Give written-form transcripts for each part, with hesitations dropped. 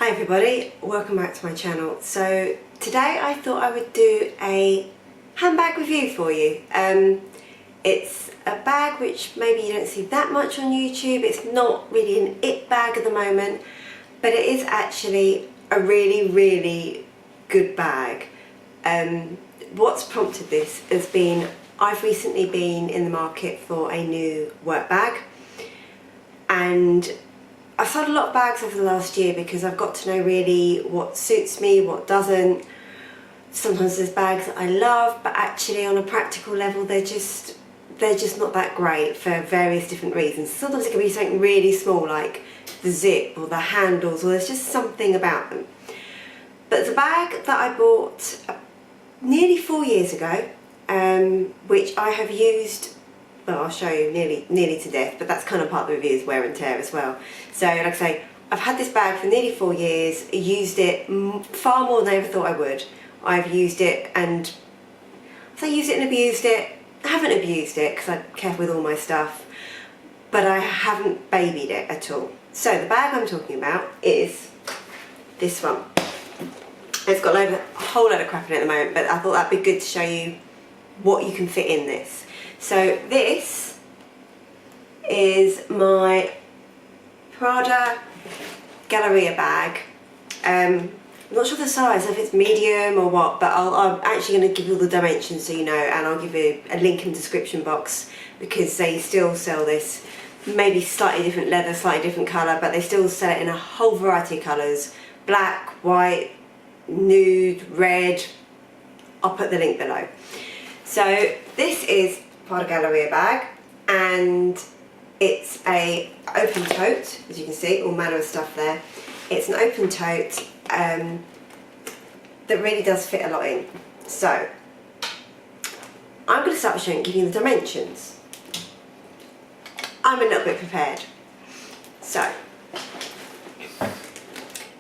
Hi everybody, welcome back to my channel. So today I thought I would do a handbag review for you. It's a bag which maybe you don't see that much on YouTube. It's not really an it bag at the moment, but it is actually a really good bag. What's prompted this has been I've recently been in the market for a new work bag, and I've sold a lot of bags over the last year because I've got to know really what suits me, what doesn't. Sometimes there's bags that I love, but actually on a practical level they're just not that great for various different reasons. Sometimes it can be something really small like the zip or the handles, or there's just something about them. But the bag that I bought nearly 4 years ago, which I have used, well, I'll show you nearly to death, but that's kind of part of the review, is wear and tear as well. So like I say, I've had this bag for nearly 4 years, used it far more than I ever thought I would. I've used it and used it and abused it. I haven't abused it because I'm careful with all my stuff, but I haven't babied it at all. So the bag I'm talking about is this one. It's got a whole load of crap in it at the moment, but I thought that'd be good to show you what you can fit in this. So this is my Prada Galleria bag. I'm not sure the size, if it's medium or what, but I'm actually going to give you all the dimensions so you know, and I'll give you a link in the description box because they still sell this, maybe slightly different leather, slightly different colour, but they still sell it in a whole variety of colours: black, white, nude, red. I'll put the link below. So this is Prada Galleria bag, and it's a open tote, as you can see, all manner of stuff there. It's an open tote that really does fit a lot in. So I'm going to start by giving you the dimensions. I'm a little bit prepared. So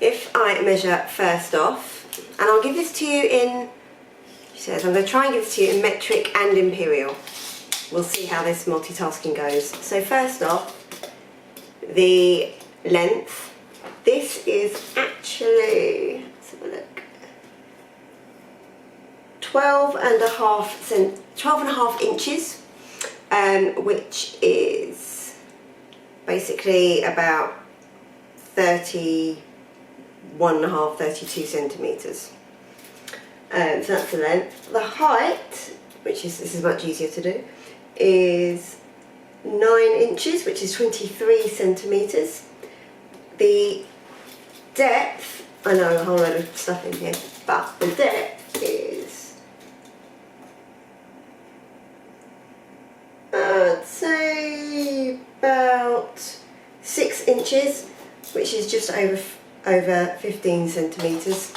if I measure first off, and I'll give this to you in, she says, I'm going to try and give this to you in metric and imperial. We'll see how this multitasking goes. So first off, the length. This is actually, let's have a look, 12 and a half inches, which is basically about 32 centimetres. So that's the length. The height, which is, this is much easier to do, is 9 inches, which is 23 centimetres. The depth, I know a whole load of stuff in here, but the depth is, I'd say about 6 inches, which is just over 15 centimetres.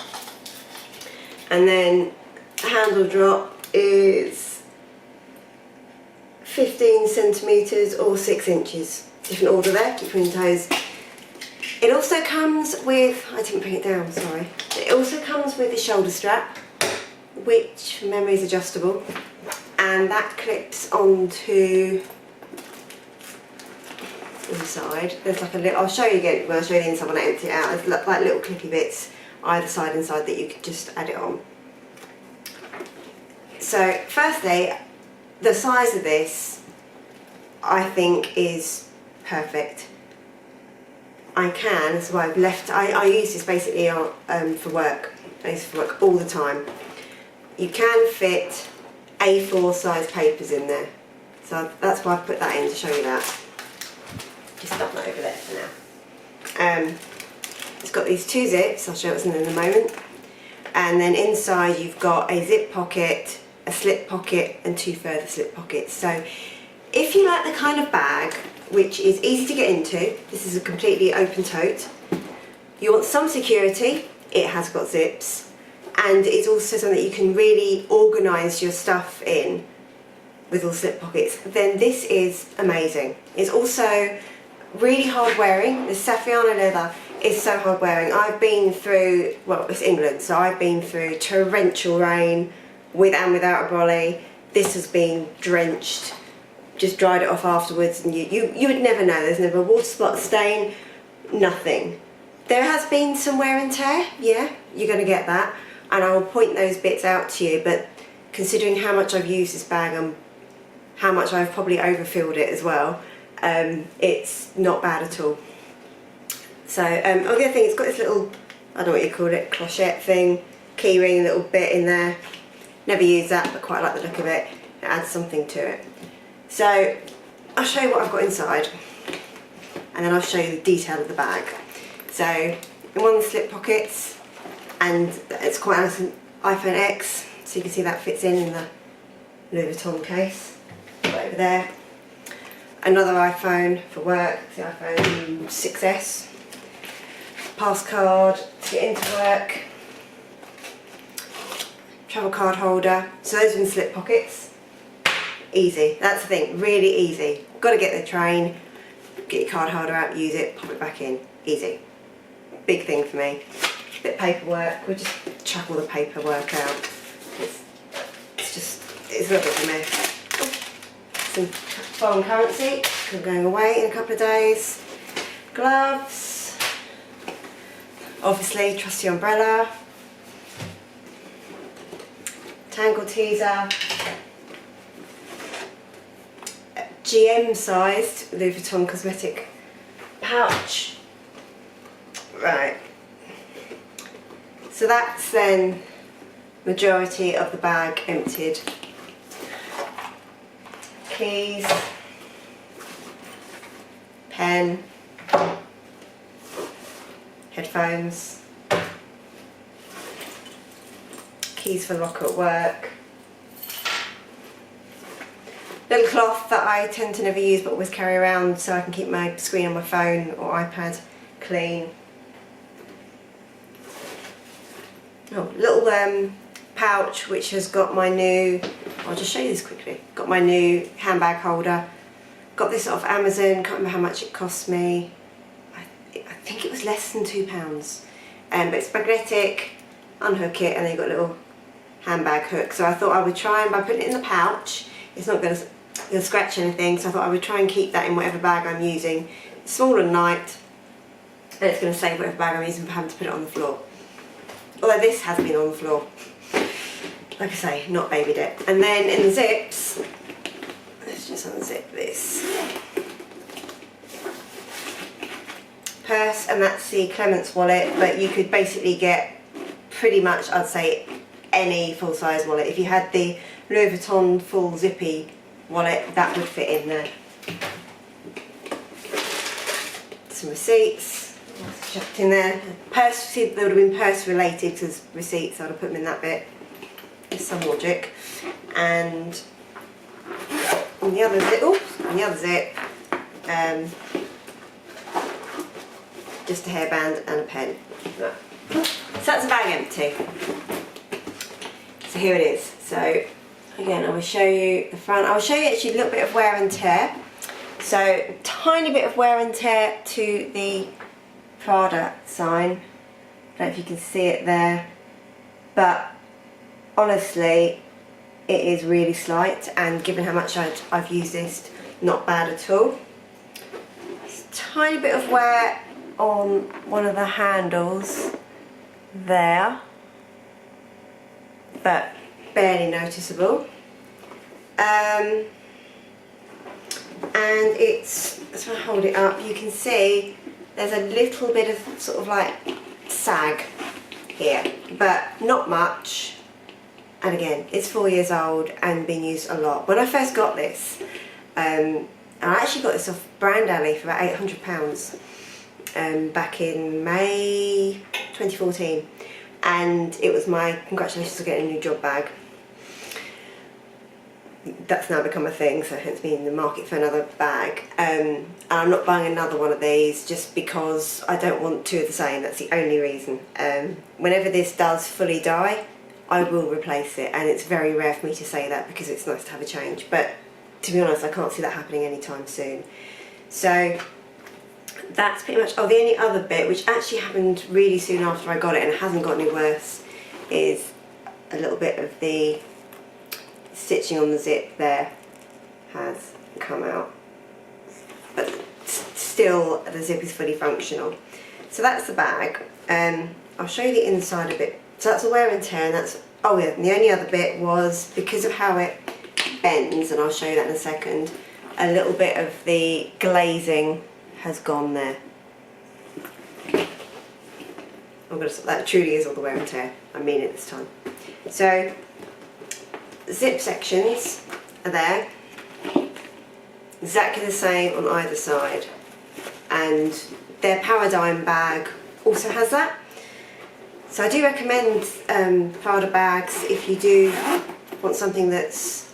And then the handle drop is 15 centimetres or 6 inches. Different order there, keep your toes. It also comes with, I didn't bring it down, sorry. It also comes with a shoulder strap, which from memory is adjustable, and that clips onto the inside. There's like a little, I'll show you again when I show you the inside when I empty it out. There's like little clippy bits either side inside that you could just add it on. So firstly, the size of this I think is perfect. That's why I've left. I use this basically for work. I use it for work all the time. You can fit A4 size papers in there, so that's why I've put that in, to show you that. Just stuff that over there for now. It's got these 2 zips, I'll show you what's in there in a moment, and then inside you've got a zip pocket, a slip pocket, and 2 further slip pockets. So if you like the kind of bag which is easy to get into, this is a completely open tote. You want some security, it has got zips, and it's also something that you can really organise your stuff in with all slip pockets, then this is amazing. It's also really hard wearing. The Saffiano leather is so hard wearing. I've been through, well, it's England, so I've been through torrential rain with and without a brolly. This has been drenched. Just dried it off afterwards, and you would never know. There's never a water spot, stain, nothing. There has been some wear and tear, yeah, you're going to get that, and I will point those bits out to you, but considering how much I've used this bag and how much I've probably overfilled it as well, it's not bad at all. So, the other thing, it's got this little, I don't know what you call it, clochette thing, key ring little bit in there. Never used that, but quite like the look of it. It adds something to it. So, I'll show you what I've got inside, and then I'll show you the detail of the bag. So, in one of the slip pockets, and it's quite nice, an iPhone X, so you can see that fits in the Louis Vuitton case, right over there. Another iPhone for work, the iPhone 6S. Pass card to get into work. Travel card holder. So those are in slip pockets. Easy, that's the thing, really easy. Got to get the train, get your card holder out, use it, pop it back in. Easy. Big thing for me. Bit of paperwork, we'll just chuck all the paperwork out. It's a little bit of a mess. Some foreign currency, because I'm going away in a couple of days. Gloves. Obviously, trusty umbrella. Tangle teaser. GM sized Louis Vuitton cosmetic pouch. Right. So that's then majority of the bag emptied. Keys, pen, headphones, keys for locker at work, little cloth that I tend to never use but always carry around so I can keep my screen on my phone or iPad clean. Oh, little pouch which has got my new, I'll just show you this quickly, got my new handbag holder. Got this off Amazon, can't remember how much it cost me. I think it was less than £2. But it's magnetic, unhook it and then you've got a little handbag hook. So I thought I would try, and by putting it in the pouch, it's not going to scratch anything, so I thought I would try and keep that in whatever bag I'm using. It's small and light, and it's going to save whatever bag I'm using from having to put it on the floor. Although this has been on the floor. Like I say, not babied it. And then in the zips, let's just unzip this. Purse, and that's the Clements wallet, but you could basically get pretty much, I'd say, any full-size wallet. If you had the Louis Vuitton full zippy wallet, that would fit in there. Some receipts, chucked in there. Purse, see, they would have been purse related because receipts, I'd have put them in that bit. There's some logic. And on the other zip, just a hairband and a pen. So that's a bag empty. So here it is. So again, I will show you the front. I will show you actually a little bit of wear and tear. So a tiny bit of wear and tear to the Prada sign. I don't know if you can see it there, but honestly it is really slight, and given how much I've used this, not bad at all. There's a tiny bit of wear on one of the handles there, but barely noticeable. And it's, as I hold it up, you can see there's a little bit of sort of like sag here, but not much. And again, it's 4 years old and been used a lot. When I first got this, I actually got this off Brand Alley for about £800 back in May 2014, and it was my congratulations for getting a new job bag. That's now become a thing, so hence being in the market for another bag. And I'm not buying another one of these just because I don't want two of the same. That's the only reason. Whenever this does fully die, I will replace it, and it's very rare for me to say that because it's nice to have a change, but to be honest I can't see that happening anytime soon. So that's pretty much, oh, the only other bit which actually happened really soon after I got it and it hasn't got any worse is a little bit of the stitching on the zip there has come out, but still the zip is fully functional. So that's the bag. I'll show you the inside a bit. So that's the wear and tear, and that's, oh yeah, and the only other bit was, because of how it bends, and I'll show you that in a second, a little bit of the glazing has gone there. That truly is all the wear and tear, I mean it this time. So, zip sections are there, exactly the same on either side, and their Paradigm bag also has that. So I do recommend Prada bags if you do want something that's,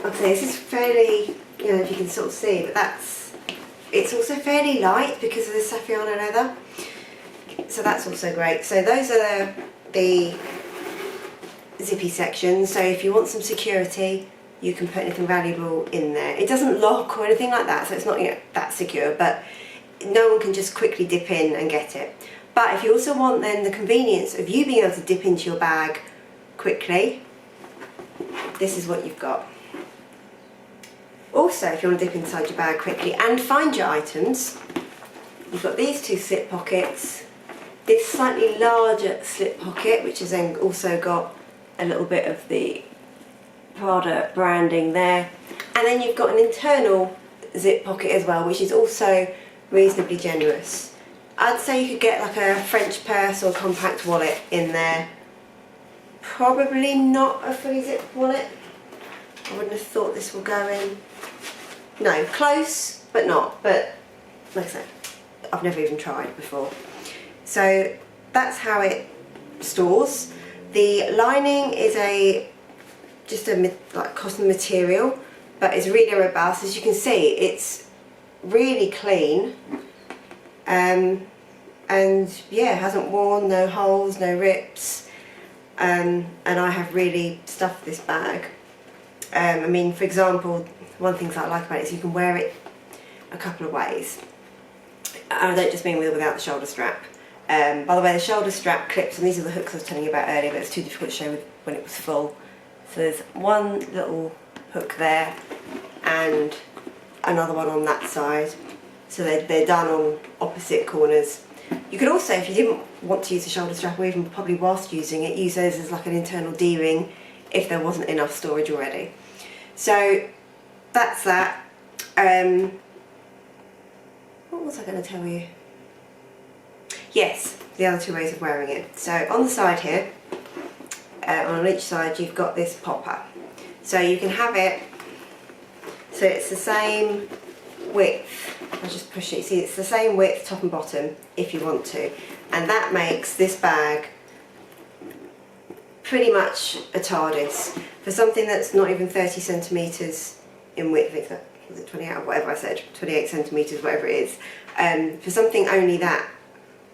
like I say, this is fairly, you know, if you can sort of see, but it's also fairly light because of the Saffiano leather. So that's also great. So those are the zippy sections. So if you want some security, you can put anything valuable in there. It doesn't lock or anything like that, so it's not, you know, that secure, but no one can just quickly dip in and get it. But if you also want then the convenience of you being able to dip into your bag quickly, this is what you've got. Also, if you want to dip inside your bag quickly and find your items, you've got these two slip pockets, this slightly larger slip pocket, which has then also got a little bit of the Prada branding there, and then you've got an internal zip pocket as well, which is also reasonably generous. I'd say you could get like a French purse or compact wallet in there. Probably not a fully zipped wallet. I wouldn't have thought this will go in. No, close, but not. But like I said, I've never even tried before. So that's how it stores. The lining is just a like cotton material, but it's really robust. As you can see, it's really clean. And yeah, hasn't worn, no holes, no rips, and I have really stuffed this bag. I mean, for example, one thing that I like about it is you can wear it a couple of ways. I don't just mean with or without the shoulder strap. By the way, the shoulder strap clips, and these are the hooks I was telling you about earlier, but it's too difficult to show when it was full. So there's one little hook there and another one on that side. So they're done on opposite corners. You could also, if you didn't want to use the shoulder strap, or even probably whilst using it, use those as like an internal D-ring if there wasn't enough storage already. So that's that. What was I going to tell you? Yes, the other two ways of wearing it. So on the side here, on each side you've got this popper. So you can have it, so it's the same width. I'll just push it, see it's the same width top and bottom if you want to, and that makes this bag pretty much a TARDIS for something that's not even 30 centimetres in width. Was it 28 or whatever I said, 28 centimetres, whatever it is. For something only that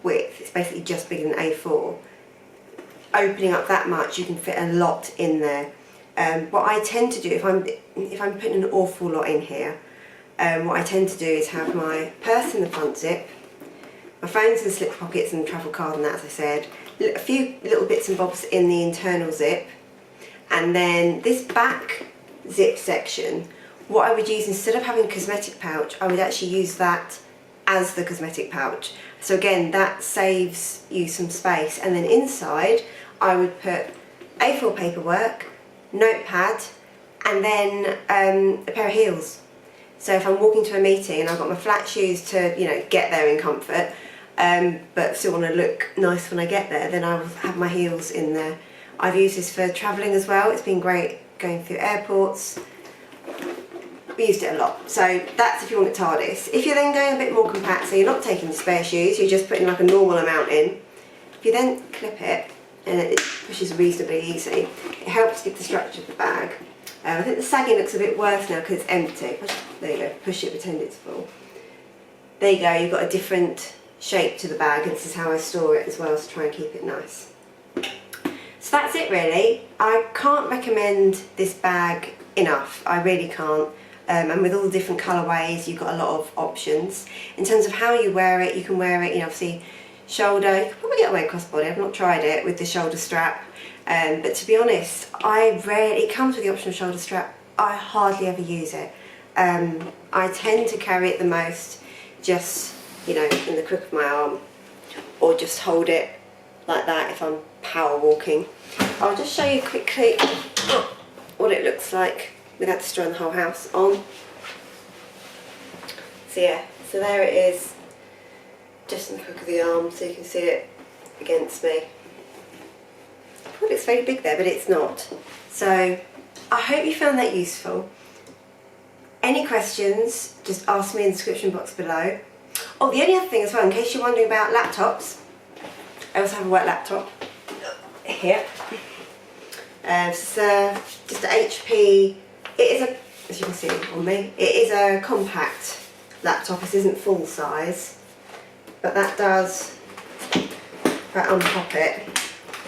width, it's basically just bigger than A4. Opening up that much, you can fit a lot in there. What I tend to do if I'm putting an awful lot in here, what I tend to do is have my purse in the front zip, my phones in slip pockets and travel card and that, as I said, a few little bits and bobs in the internal zip, and then this back zip section, what I would use, instead of having a cosmetic pouch, I would actually use that as the cosmetic pouch. So again, that saves you some space, and then inside I would put A4 paperwork, notepad, and then a pair of heels. So if I'm walking to a meeting and I've got my flat shoes to, you know, get there in comfort, but still want to look nice when I get there, then I'll have my heels in there. I've used this for travelling as well. It's been great going through airports. We used it a lot. So that's if you want it TARDIS. If you're then going a bit more compact, so you're not taking the spare shoes, you're just putting like a normal amount in. If you then clip it, and it pushes reasonably easy, it helps give the structure of the bag. I think the sagging looks a bit worse now because it's empty. There you go, push it, pretend it's full. There you go, you've got a different shape to the bag, and this is how I store it as well to try and keep it nice. So that's it really. I can't recommend this bag enough, I really can't. And with all the different colourways, you've got a lot of options. In terms of how you wear it, you can wear it, you know, obviously shoulder, you can probably get away crossbody, I've not tried it with the shoulder strap. But to be honest, it comes with the optional shoulder strap, I hardly ever use it. I tend to carry it the most just, you know, in the crook of my arm, or just hold it like that if I'm power walking. I'll just show you quickly what it looks like without destroying the whole house on. So yeah, so there it is, just in the crook of the arm, so you can see it against me. I thought it's very big there, but it's not. So I hope you found that useful. Any questions, just ask me in the description box below. Oh, the only other thing as well, in case you're wondering about laptops, I also have a work laptop here. It's just an HP. It is a, as you can see on me, it is a compact laptop. This isn't full size, but that does, if I unpop it,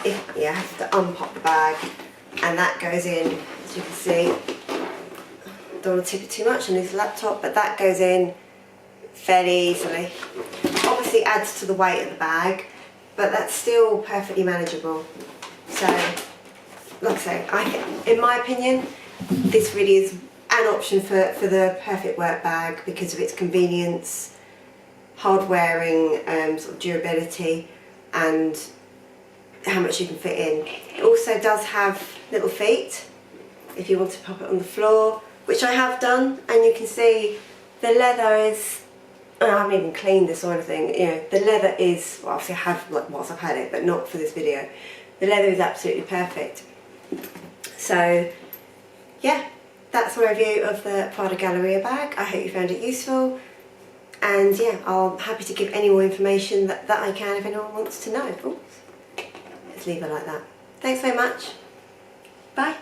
I have to unpop the bag, and that goes in, as you can see. Don't want to tip it too much and lose the laptop, but that goes in fairly easily. Obviously adds to the weight of the bag, but that's still perfectly manageable. So, like I say, in my opinion, this really is an option for the perfect work bag because of its convenience, hard wearing, sort of durability, and how much you can fit in. It also does have little feet if you want to pop it on the floor, which I have done, and you can see the leather is, I haven't even cleaned this or anything, you know, the leather is, well, obviously I have whilst I've had it, but not for this video. The leather is absolutely perfect. So yeah, that's my review of the Prada Galleria bag. I hope you found it useful, and yeah, I'm happy to give any more information that I can if anyone wants to know. Oops. Let's leave it like that. Thanks very much. Bye.